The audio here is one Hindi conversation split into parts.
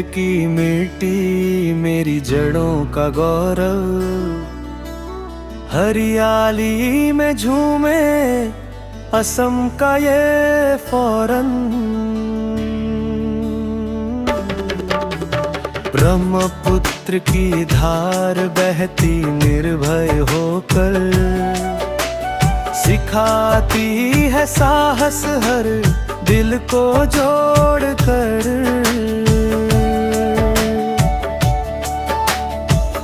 की मिट्टी मेरी जड़ों का गौरव, हरियाली में झूमे असम का ये फौरन। ब्रह्मपुत्र की धार बहती निर्भय होकर, सिखाती है साहस हर दिल को जोड़कर।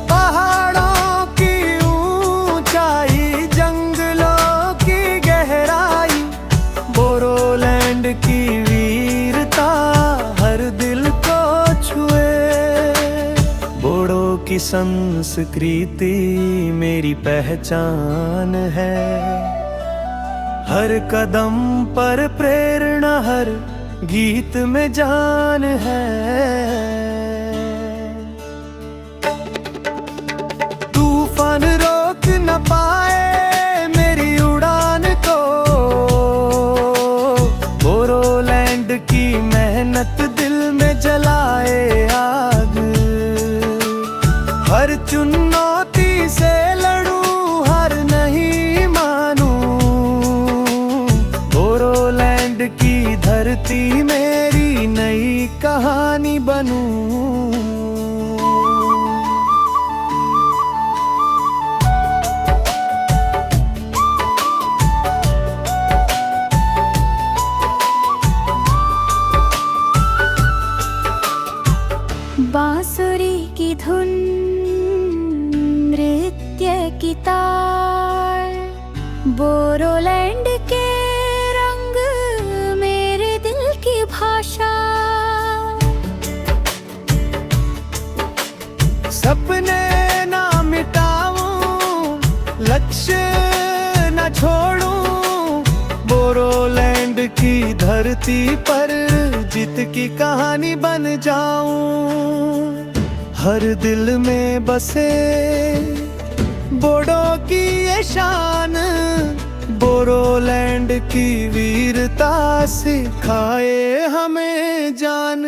पहाड़ों की ऊंचाई, जंगलों की गहराई, बोरोलैंड की वीरता हर दिल को छुए। बोडो की संस्कृति मेरी पहचान है, हर कदम पर प्रेरणा, हर गीत में जान है। तूफान रोक न पाए मेरी उड़ान को, बोरोलैंड की मेहनत दिल में जलाए आग। हर चुनौती से लड़ूं, हार नहीं मानूं, बोरोलैंड की धरती मेरी नई कहानी बनूं। बांसुरी की धुन, नृत्य की तार, बोरोलैंड के रंग मेरे दिल की भाषा। सपने ना मिटाऊं, लक्ष्य ना छोड़ूं, बोरोलैंड की धरती पर जीत की कहानी बन जाऊं। हर दिल में बसे बोडो की ये शान, बोरोलैंड की वीरता सिखाए हमें जान।